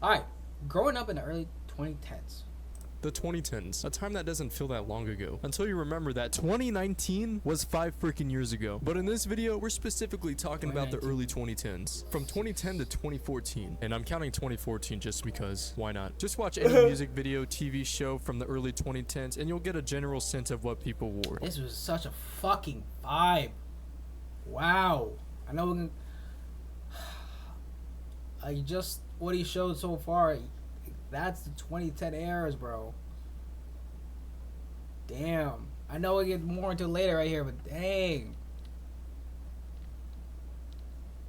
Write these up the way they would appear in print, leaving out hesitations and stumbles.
Alright, growing up in the early 2010s. The 2010s, a time that doesn't feel that long ago, until you remember that 2019 was 5 freaking years ago. But in this video, we're specifically talking about the early 2010s, from 2010 to 2014. And I'm counting 2014 just because, why not? Just watch any music video, TV show from the early 2010s, and you'll get a general sense of what people wore. This was such a fucking vibe. Wow. I know we're gonna... what he showed so far, that's the 2010 eras, bro. Damn. I know we'll get more into later right here, but dang.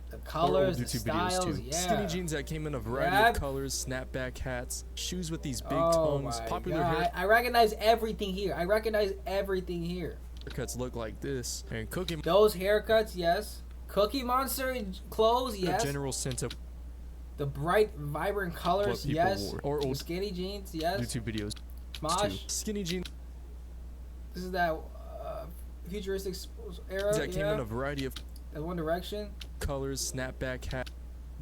The colors, the styles, yeah. Skinny jeans that came in a variety of colors, snapback hats, shoes with these big tongues, popular hair. I recognize everything here. Haircuts look like this, and Cookie... Those haircuts, yes. Cookie Monster clothes, yes. A general sense of... The bright, vibrant colors, yes. Wore. Or old skinny jeans, yes. YouTube videos. Smosh. Skinny jeans. This is that futuristic era. That came in a variety of One Direction. Colors, snapback hat.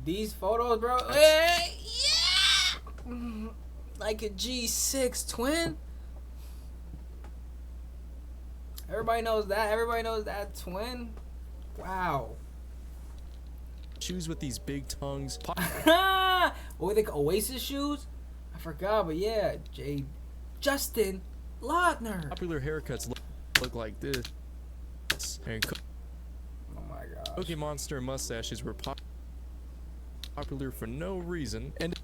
These photos, bro. Hey, yeah. Like a G6 twin. Everybody knows that. Everybody knows that twin. Wow. Shoes with these big tongues. What were they called? Oasis shoes? I forgot, but yeah, Justin Lautner. Popular haircuts look like this. And oh my god. Cookie Monster mustaches were popular for no reason. And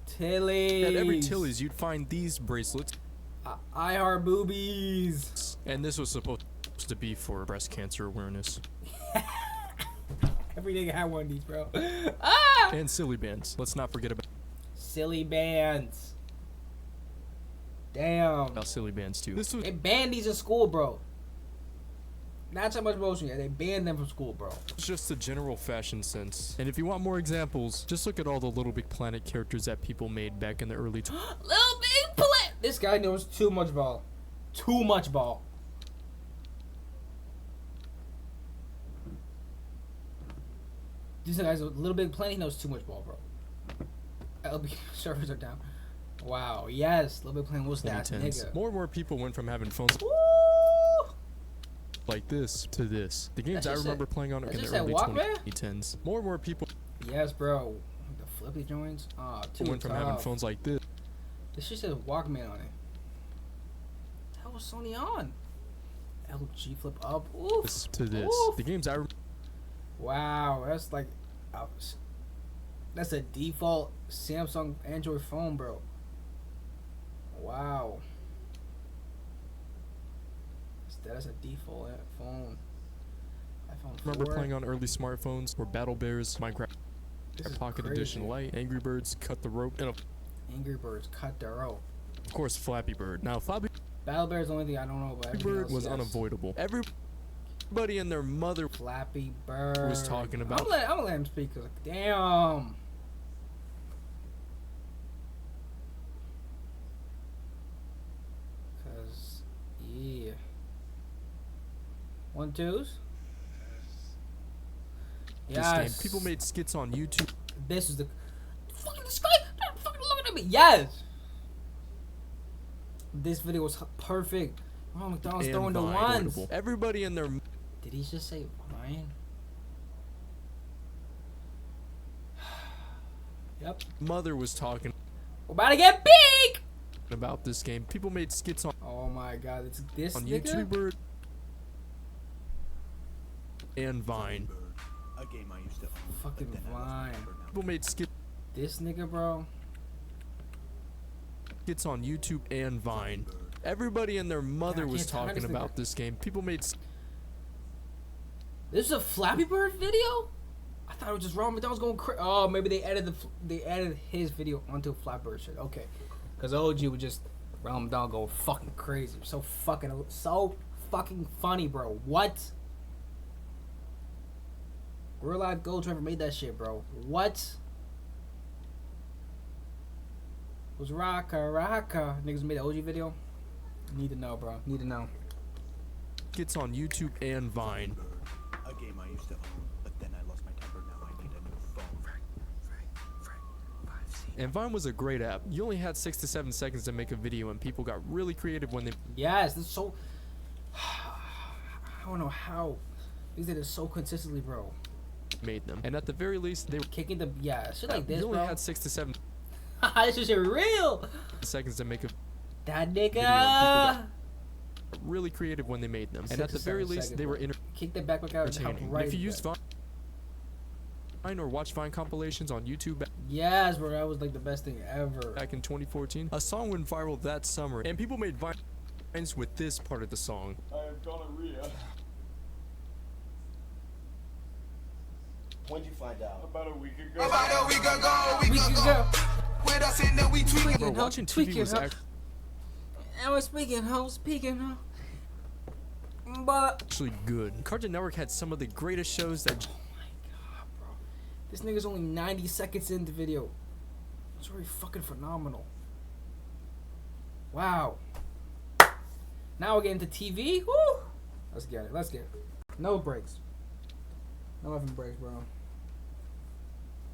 Tilly's. at every Tilly's, you'd find these bracelets. I heart boobies. And this was supposed to be for breast cancer awareness. Every nigga had one of these, bro. And silly bands. Let's not forget about silly bands. Damn. About silly bands too. They banned these in school, bro. Not so much motion. They banned them from school, bro. It's just a general fashion sense. And if you want more examples, just look at all the Little Big Planet characters that people made back in the early Little Big Planet. This guy knows too much ball. Too much ball. These guys, Little Big Planet, he knows too much ball, bro. LB servers are down. Wow, yes, Little Big Planet was that nigga. More and more people went from having phones like this to this. The games I remember playing on in the early 2010s. More and more people. Yes, bro. The flippy joints. Went from having phones like this. This shit says Walkman on it. What was Sony on? LG flip up. Oof. To this. Oof. The games I. Wow, that's like, that's a default Samsung Android phone, bro. Wow. That's a default phone. iPhone 4. Remember playing on early smartphones or Battle Bears, Minecraft, Pocket Edition Lite, Angry Birds, Cut the Rope, and Angry Birds, Cut the Rope. Of course, Flappy Bird. Now, Battle Bears is the only thing I don't know about. Bird was unavoidable. Everybody and their mother Flappy Bird was talking about. I'm gonna let him speak. Cause damn. Cause yeah. 1 2s. Yes. People made skits on YouTube. This is the fucking disgrace. They're fucking looking at me. Yes. This video was perfect. Oh, McDonald's throwing the ones. Everybody in their. Did he just say Vine? Yep. Mother was talking. We're about to get big. About this game. People made skits on. Oh my god, it's this on nigga? YouTuber and Vine. A game I used to own. Fucking Vine. People made skits. This nigga, bro. Skits on YouTube and Vine. Everybody and their mother was talking about this game. People made. This is a Flappy Bird video? I thought it was just Ronald McDonald's going crazy. Oh, maybe they added his video onto Flappy Bird shit. Okay, because OG was just Ronald McDonald going fucking crazy. So fucking funny, bro. What? Real Life Gold Trevor made that shit, bro. What? Was Rocka. Niggas made an OG video? Need to know, bro. Need to know. Skits on YouTube and Vine. A game I used to own, but then I lost my temper. Now I need a new phone. And Vine was a great app. You only had 6 to 7 seconds to make a video, and people got really creative when they Yes, this is so. I don't know how these did it so consistently, bro. made them. And at the very least, they were Kicking the shit like this, you only bro. had 6 to 7 This is real. seconds to make a That Video, nigga. really creative when they made them. And 6 at to the very 7 least, seconds, they were bro. Kick the backpack out and hop entertaining. right. If you in used there. Vine or watched Vine compilations on YouTube Yes, bro, that was like the best thing ever. back in 2014, a song went viral that summer, and people made Vines with this part of the song. I have gonorrhea. When'd you find out? About a week ago. About a week ago, We can go. with us and then we tweaking. Bro, watching TV was I was speaking, but actually good. Cartoon Network had some of the greatest shows that bro, this nigga's only 90 seconds into video. It's already fucking phenomenal. Wow. Now we're getting to TV. Woo! Let's get it. Let's get it. No breaks. No effing breaks, bro.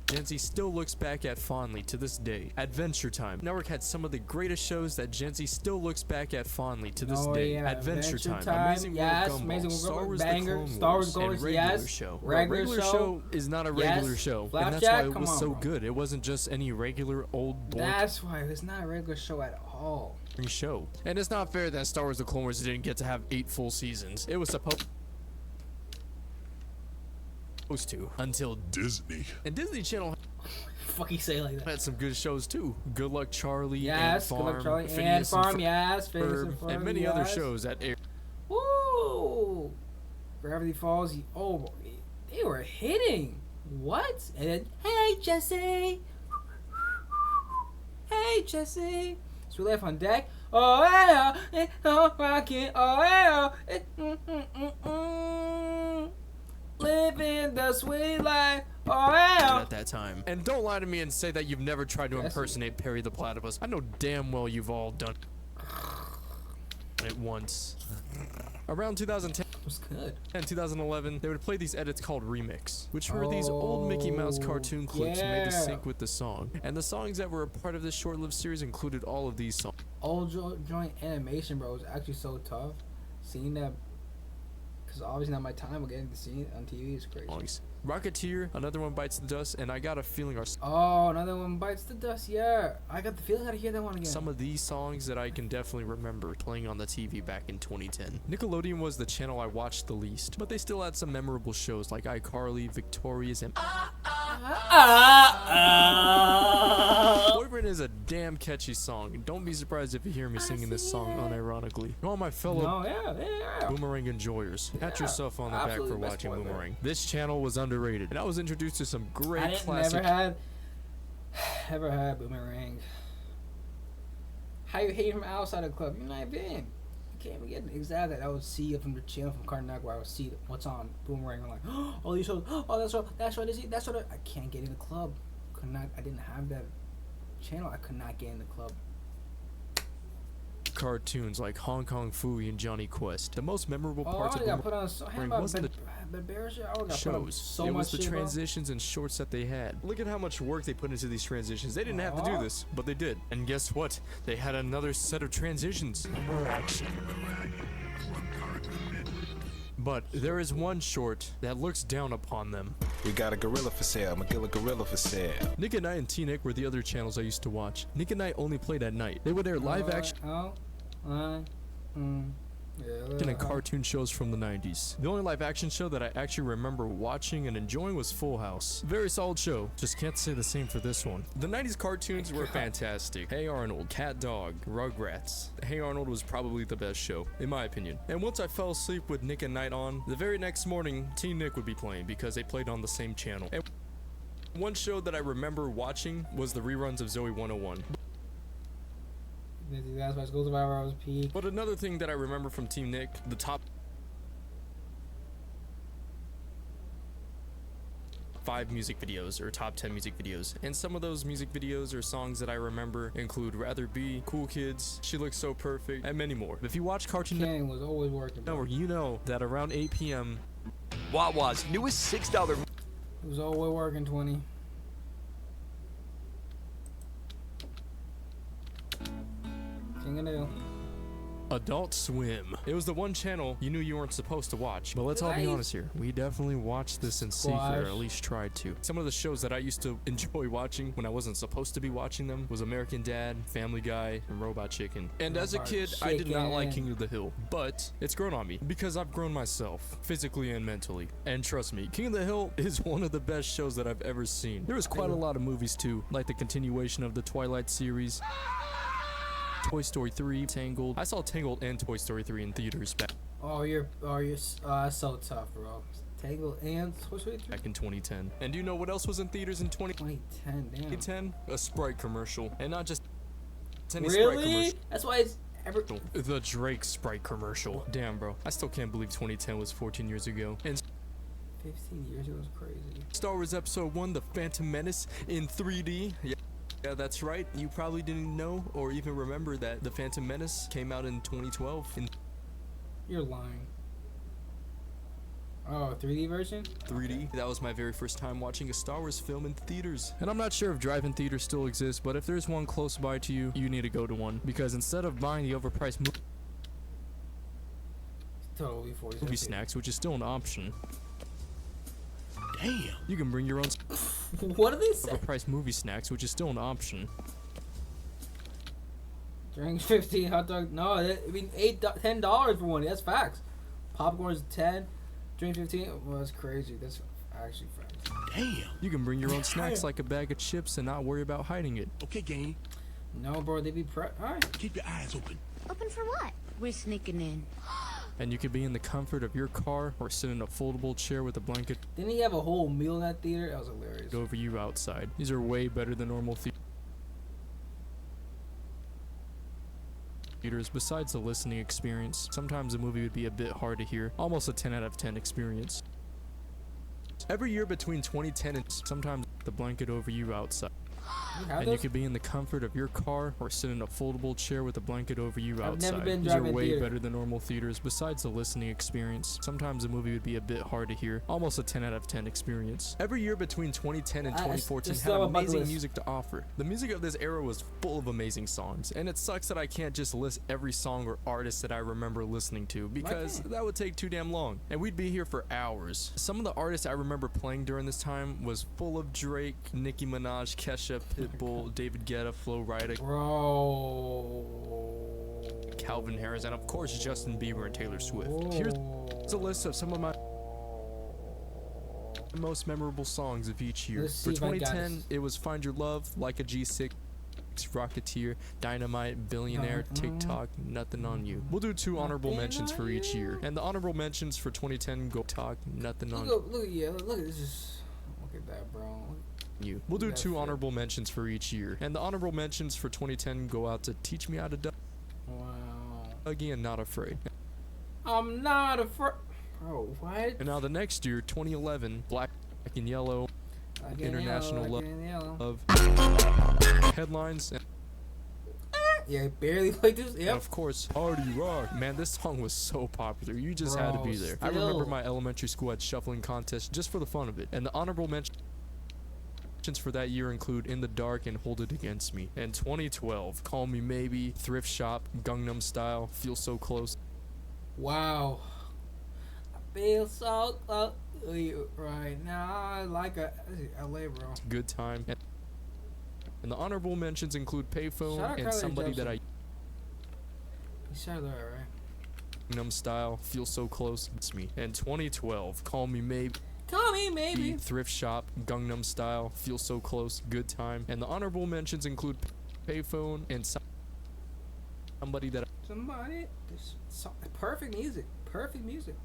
Gen Z still looks back at fondly to this day. Adventure Time. Network had some of the greatest shows that Gen Z still looks back at fondly to this day. Yeah. Adventure Time. Amazing Yes. World of Amazing Gumball. World Star of Wars Banger. The Clone Star Wars Wars, Clone and Wars, Regular yes. Show. Regular show is not a Yes. regular show. And that's why Flapjack, it come was on, so bro. good. It wasn't just any regular old boring That's why it's not a regular show at all. show. And it's not fair that Star Wars The Clone Wars didn't get to have 8 full seasons. It was supposed to until Disney. and Disney Channel Fucking say it like that. had some good shows too. Good Luck Charlie, Yes. and Good Farm, Luck, Charlie. Phineas And Farm. Ferb, Yes. Phineas and Ferb. and many yes. other shows that aired. Woo! Gravity Falls. Oh, they were hitting. What? And then, hey Jesse. Hey Jesse. So we left on deck. Oh yeah, oh rockin'. Oh yeah, living the sweet life. Oh yeah. At that time. And don't lie to me and say that you've never tried to Yes. impersonate Perry the Platypus. I know damn well you've all done it once. Around 2010 It was good. and 2011, they would play these edits called remix, which were these old Mickey Mouse cartoon clips made to yeah. sync with the song. And the songs that were a part of this short-lived series included all of these songs. Old joint animation, bro, was actually so tough. Seeing that, because obviously not my time, but getting to see it on TV is crazy. Rocketeer, Another One Bites the Dust, and I Got a Feeling are Oh, another one bites the dust. Yeah, I got the feeling how to hear that one again. some of these songs that I can definitely remember playing on the TV back in 2010. Nickelodeon was the channel I watched the least, but they still had some memorable shows like iCarly, Victorious, and Boyfriend is a damn catchy song. Don't be surprised if you hear me singing this song unironically. To all my fellow No, yeah. Boomerang enjoyers, pat yourself on the back absolutely for best watching boy band. Boomerang. This channel was underrated, and I was introduced to some I great didn't classic never had Boomerang. How you hate from outside the club? You're not been. You can't even get it. Exactly. I would see it from the channel from Cartoon Network where I would see what's on Boomerang. I'm like, oh, these shows. Oh, that's what is it. That's what I can't get in the club. Could not. I didn't have that channel. I could not get in the club. cartoons like Hong Kong Phooey and Johnny Quest. The most memorable Oh, parts I of got put Boomerang on so. Boomerang About wasn't Bear shit. I got put on shows. so It much was the shit, bro. transitions and shorts that they had. Look at how much work they put into these transitions. They didn't have to do Aw. this, but they did. And guess what? They had another set of transitions. But there is one short that looks down upon them. We got a gorilla for sale. Magilla gorilla for sale. Nick at Night and T-Nick were the other channels I used to watch. Nick at Night only played at night. They would air live action and cartoon shows from the 90s. The only live action show that I actually remember watching and enjoying was Full House. Very solid show, just can't say the same for this one. The 90s cartoons were fantastic. Hey Arnold, Cat Dog, Rugrats. Hey Arnold was probably the best show, in my opinion. And once I fell asleep with Nick at Night on, the very next morning, Teen Nick would be playing because they played on the same channel. And one show that I remember watching was the reruns of Zoe 101. That's why School Survivor was peak. But another thing that I remember from Team Nick, the top 5 music videos or top 10 music videos. And some of those music videos or songs that I remember include Rather Be, Cool Kids, She Looks So Perfect, and many more. If you watch Cartoon King was always working. Bro. Network, you know that around 8 p.m. Wawa's newest $6 It was always working 20. King of the Hill. Adult Swim. It was the one channel you knew you weren't supposed to watch. But let's all be Nice. honest here. We definitely watched this in secret, or at least tried to. Some of the shows that I used to enjoy watching when I wasn't supposed to be watching them was American Dad, Family Guy, and Robot Chicken. And as a Robot kid, I did not like Chicken. King of the Hill. But it's grown on me because I've grown myself, physically and mentally. And trust me, King of the Hill is one of the best shows that I've ever seen. There was quite a lot of movies too, like the continuation of the Twilight series, Toy Story 3, Tangled. I saw Tangled and Toy Story 3 in theaters back You're so tough, bro. Tangled and Toy Story 3? in 2010. And do you know what else was in theaters in 2010, damn. 2010? A Sprite commercial. And not just any Sprite Really? commercial. That's why it's ever. The Drake Sprite commercial. Damn, bro. I still can't believe 2010 was 14 years ago. And 15 years ago was crazy. Star Wars Episode 1, The Phantom Menace in 3D. Yeah, that's right. You probably didn't know or even remember that The Phantom Menace came out in 2012 in You're lying. Oh, 3D version? 3D. That was my very first time watching a Star Wars film in theaters. And I'm not sure if drive-in theaters still exist, but if there's one close by to you, you need to go to one. Because instead of buying the overpriced Totally 40. movie snacks, which is still an option, Damn. you can bring your own What do they say? overpriced movie snacks, which is still an option. Drink 15, hot dog. No, I mean $10 for one. That's facts. Popcorn's 10. Drink 15. Well, that's crazy. That's actually facts. Damn. You can bring your own snacks like a bag of chips and not worry about hiding it. Okay, gang. No, bro, they be alright. Keep your eyes open. Open for what? We're sneaking in. And you could be in the comfort of your car or sit in a foldable chair with a blanket Didn't he have a whole meal in that theater? That was hilarious. over you outside. These are way better than normal theaters. Besides the listening experience, sometimes a movie would be a bit hard to hear. Almost a 10 out of 10 experience. Every year between 2010 and sometimes the blanket over you outside. You have And you those? could be in the comfort of your car or sit in a foldable chair with a blanket over you I've outside. never been These are drive-in way theater. better than normal theaters. Besides the listening experience, sometimes a movie would be a bit hard to hear. Almost a 10 out of 10 experience. Every year between 2010 and I- 2014 it's had still on my amazing list. music to offer. The music of this era was full of amazing songs, and it sucks that I can't just list every song or artist that I remember listening to because can't? that would take too damn long, and we'd be here for hours. Some of the artists I remember playing during this time was full of Drake, Nicki Minaj, Kesha, Pitbull, David Guetta, Flo Rida, Bro. Calvin Harris, and of course Justin Bieber and Taylor Swift. Here's a list of some of my most memorable songs of each year. Let's see For if I got 2010, this. it was Find Your Love, Like a G6, Rocketeer, Dynamite, Billionaire, TikTok, Nothing on You. We'll do 2 honorable Nothing mentions on for each You. year. And the honorable mentions for 2010 go Talk, Nothing on Look at this. Look at that, bro. You. We'll do That's 2 it. honorable mentions for each year. And the honorable mentions for 2010 go out to Teach Me How to Wow. Dougie and Not Afraid. I'm not afraid. Bro, what? And now the next year, 2011, Black and Yellow, Like in International yellow, like in yellow. of Headlines, and Yeah, I barely played this. Yep. of course, Party Rock. Man, this song was so popular. You just had to Bro, be there. I remember still. my elementary school had shuffling contests just for the fun of it. And the honorable mentions for that year include In the Dark and Hold It Against Me. And 2012, Call Me Maybe, Thrift Shop, Gangnam Style, Feel So Close. Wow. I feel so close to you right now. Like a LA, bro. Good Time. And the honorable mentions include Shout Payphone out and Carly Somebody That I You said that, right? Gangnam Style, Feel So Close, It's Me. And 2012, Call Me Maybe, Call me, maybe. Thrift Shop, Gangnam Style, Feel So Close, Good Time. And the honorable mentions include Payphone and Somebody That Somebody. Perfect music. Perfect music.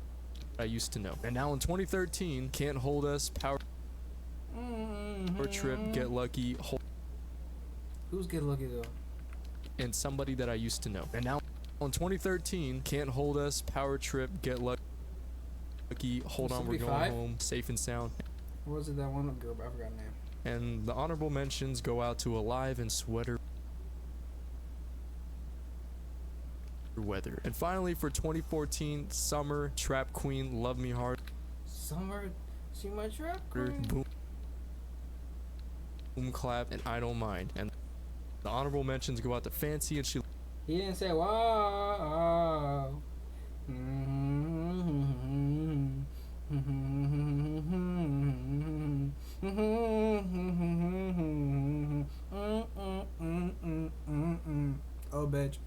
I used to know. And now in 2013, Can't Hold Us, Power Trip, Get Lucky, Who's Get Lucky though? and Somebody That I Used to Know. And now in 2013, Can't Hold Us, Power Trip, Get Lucky, Hold On, We're Going 75? Home, Safe and Sound. What was it that one girl? I forgot her name. And the honorable mentions go out to Alive and Sweater Weather. And finally for 2014, Summer, Trap Queen, Love Me Hard, Summer. See my trap. Boom Clap, and I Don't Mind. And the honorable mentions go out to Fancy and She He didn't say wow. Oh, bitch.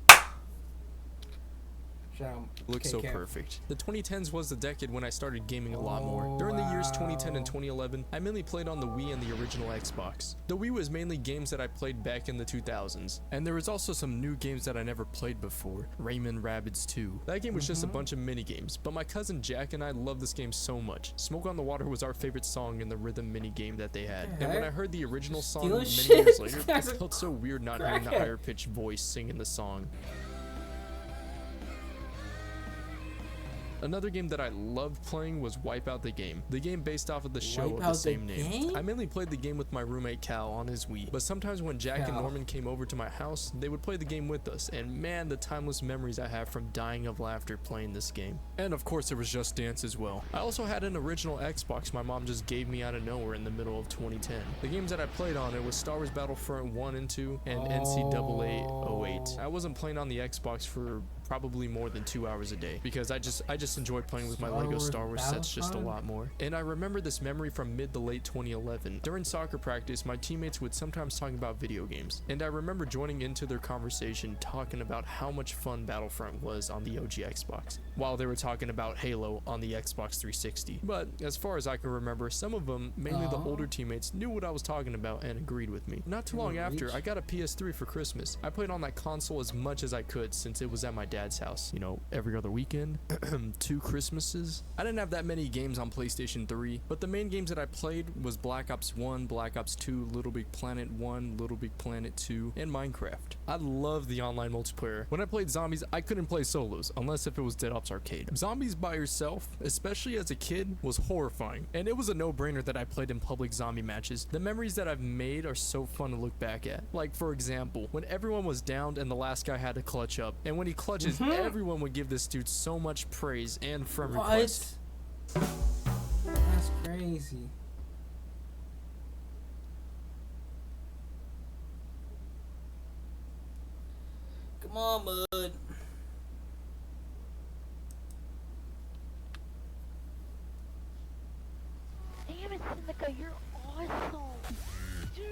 Looks so perfect. The 2010s was the decade when I started gaming a lot more. During the years 2010 and 2011, I mainly played on the Wii and the original Xbox. The Wii was mainly games that I played back in the 2000s, and there was also some new games that I never played before. Rayman Rabbids 2. That game was just a bunch of mini games, but my cousin Jack and I loved this game so much. Smoke on the Water was our favorite song in the rhythm mini game that they had. And when I heard the original song many years later, it felt so weird not hearing the higher pitched voice singing the song. Another game that I loved playing was Wipeout the Game, the game based off of the show of the same name. I mainly played the game with my roommate Cal on his Wii, but sometimes when Jack and Norman came over to my house, they would play the game with us, and man, the timeless memories I have from dying of laughter playing this game. And of course there was Just Dance as well. I also had an original Xbox my mom just gave me out of nowhere in the middle of 2010. The games that I played on it was Star Wars Battlefront 1 and 2 and NCAA 08. I wasn't playing on the Xbox for probably more than 2 hours a day because I just enjoy playing with my Lego Star Wars sets just a lot more. And I remember this memory from mid to late 2011. During soccer practice, my teammates would sometimes talk about video games, and I remember joining into their conversation talking about how much fun Battlefront was on the OG Xbox, while they were talking about Halo on the Xbox 360. But as far as I can remember, some of them, mainly the older teammates, knew what I was talking about and agreed with me. Not too long after, I got a PS3 for Christmas. I played on that console as much as I could since it was at my dad's house, you know, every other weekend. 2 Christmases. I didn't have that many games on PlayStation 3, but the main games that I played was Black Ops 1, Black Ops 2, Little Big Planet 1, Little Big Planet 2, and Minecraft. I love the online multiplayer. When I played Zombies, I couldn't play solos, unless if it was Dead Ops Arcade. Zombies by yourself, especially as a kid, was horrifying, and it was a no-brainer that I played in public zombie matches. The memories that I've made are so fun to look back at. Like, for example, when everyone was downed and the last guy had to clutch up, and when he clutches, everyone would give this dude so much praise and friend request. That's crazy. Come on, bud. Damn it, Sinica, you're awesome. Dude,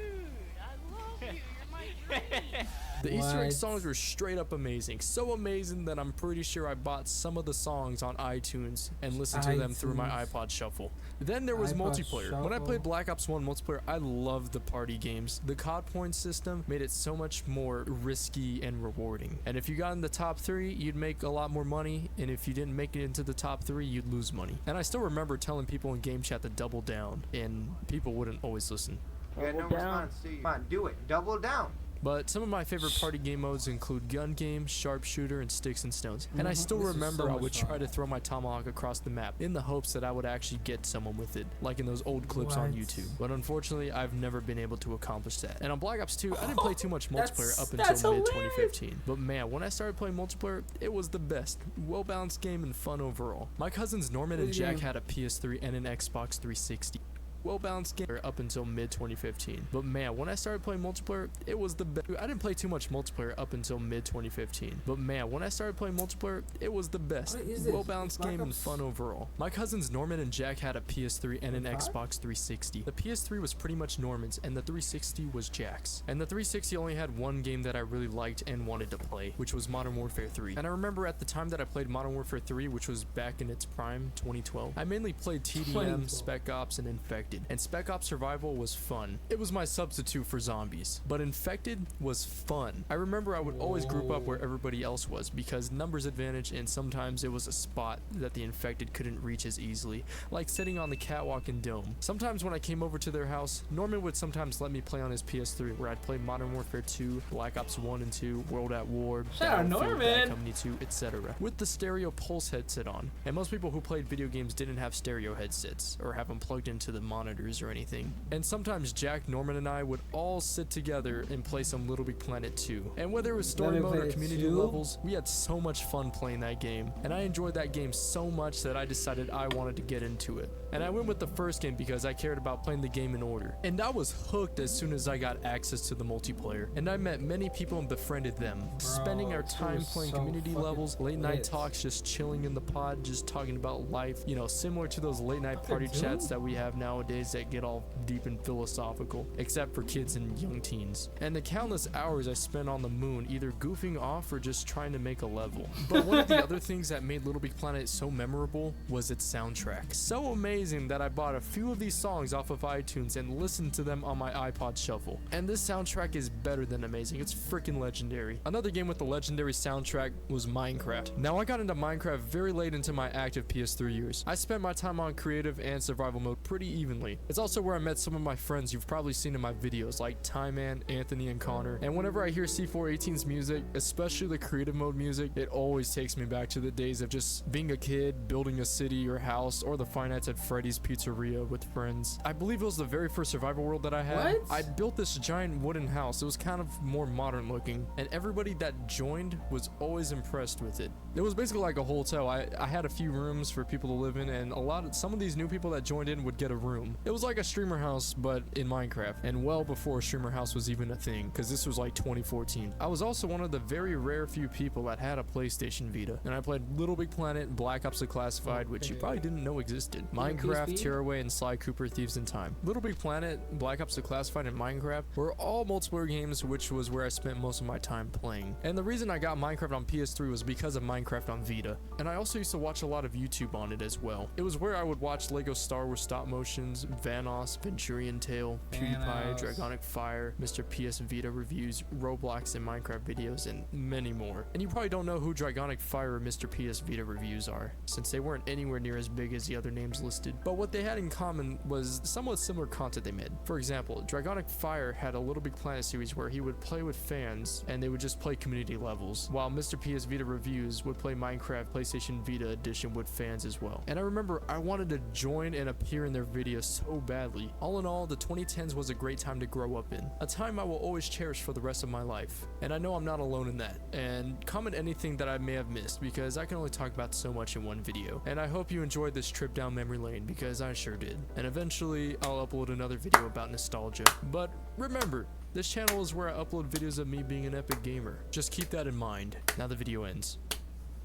I love you. You're my dream. The Easter egg songs were straight up amazing. So amazing that I'm pretty sure I bought some of the songs on iTunes and listened to them through my iPod Shuffle. Then there was multiplayer. When I played Black Ops 1 multiplayer, I loved the party games. The COD point system made it so much more risky and rewarding. And if you got in the top 3, you'd make a lot more money. And if you didn't make it into the top 3, you'd lose money. And I still remember telling people in game chat to double down, and people wouldn't always listen. Yeah, no response. Come on, do it. Double down. But some of my favorite party game modes include gun game, sharpshooter, and sticks and stones. And I still remember I would try to throw my tomahawk across the map in the hopes that I would actually get someone with it, like in those old clips on YouTube. But unfortunately, I've never been able to accomplish that. And on Black Ops 2, I didn't play too much multiplayer up until mid-2015. But man, when I started playing multiplayer, it was the best. Well-balanced game and fun overall. My cousins Norman and Jack had a PS3 and an Xbox 360. Well-balanced game up until mid-2015. But man, when I started playing multiplayer, it was the best. I didn't play too much multiplayer up until mid-2015. But man, when I started playing multiplayer, it was the best. Well-balanced game and fun overall. My cousins Norman and Jack had a PS3 and an Xbox 360. The PS3 was pretty much Norman's, and the 360 was Jack's. And the 360 only had one game that I really liked and wanted to play, which was Modern Warfare 3. And I remember at the time that I played Modern Warfare 3, which was back in its prime, 2012, I mainly played TDM, Spec Ops, and Infected. And Spec Ops Survival was fun. It was my substitute for zombies. But Infected was fun. I remember I would always group up where everybody else was because numbers advantage, and sometimes it was a spot that the Infected couldn't reach as easily, like sitting on the catwalk in Dome. Sometimes when I came over to their house, Norman would sometimes let me play on his PS3, where I'd play Modern Warfare 2, Black Ops 1 and 2, World at War, Battlefield, Bad Company 2, etc. with the stereo Pulse headset on. And most people who played video games didn't have stereo headsets or have them plugged into the monitor monitors or anything. And sometimes Jack, Norman, and I would all sit together and play some Little Big Planet 2. And whether it was story Little Big mode or Planet community 2? levels, we had so much fun playing that game. And I enjoyed that game so much that I decided I wanted to get into it. And I went with the first game because I cared about playing the game in order. And I was hooked as soon as I got access to the multiplayer. And I met many people and befriended them. Spending our time playing community levels, late night talks, just chilling in the pod, just talking about life. You know, similar to those late night party chats that we have nowadays that get all deep and philosophical, except for kids and young teens. And the countless hours I spent on the moon, either goofing off or just trying to make a level. But one of the other things that made Little Big Planet so memorable was its soundtrack. So amazing that I bought a few of these songs off of iTunes and listened to them on my iPod Shuffle. And this soundtrack is better than amazing. It's freaking legendary. Another game with the legendary soundtrack was Minecraft. Now, I got into Minecraft very late into my active PS3 years. I spent my time on creative and survival mode pretty evenly. It's also where I met some of my friends you've probably seen in my videos, like Time Man, Anthony, and Connor. And whenever I hear C418's music, especially the creative mode music, it always takes me back to the days of just being a kid, building a city or house, or the Five Nights at Freddy's Pizzeria with friends. I believe it was the very first survival world that I had. What? I built this giant wooden house. It was kind of more modern looking, and everybody that joined was always impressed with it. It was basically like a hotel. I had a few rooms for people to live in, and some of these new people that joined in would get a room. It was like a streamer house, but in Minecraft, and well before streamer house was even a thing, because this was like 2014. I was also one of the very rare few people that had a PlayStation Vita, and I played Little Big Planet, Black Ops Declassified, which you probably didn't know existed, Minecraft, Tearaway, and Sly Cooper Thieves in Time. Little Big Planet, Black Ops Declassified, and Minecraft were all multiplayer games, which was where I spent most of my time playing. And the reason I got Minecraft on PS3 was because of Minecraft on Vita. And I also used to watch a lot of YouTube on it as well. It was where I would watch Lego Star Wars stop motions, Vanoss, Venturian Tale, PewDiePie, Dragonic Fire, Mr. PS Vita reviews, Roblox and Minecraft videos, and many more. And you probably don't know who Dragonic Fire or Mr. PS Vita reviews are, since they weren't anywhere near as big as the other names listed. But what they had in common was somewhat similar content they made. For example, Dragonic Fire had a Little Big Planet series where he would play with fans and they would just play community levels, while Mr. PS Vita reviews would play Minecraft PlayStation Vita edition with fans as well. And I remember I wanted to join and appear in their videos so badly. All in all, the 2010s was a great time to grow up in, a time I will always cherish for the rest of my life. And I know I'm not alone in that. And comment anything that I may have missed, because I can only talk about so much in one video. And I hope you enjoyed this trip down memory lane, because I sure did. And eventually I'll upload another video about nostalgia. But remember, this channel is where I upload videos of me being an epic gamer. Just keep that in mind. Now the video ends.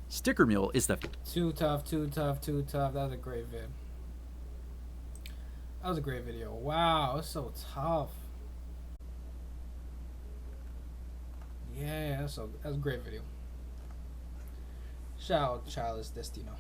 Sticker Mule is the Too tough, too tough, too tough. That was a great vid. That was a great video. Wow, it's so tough. Yeah, that's a great video. Shout out Childish Destino.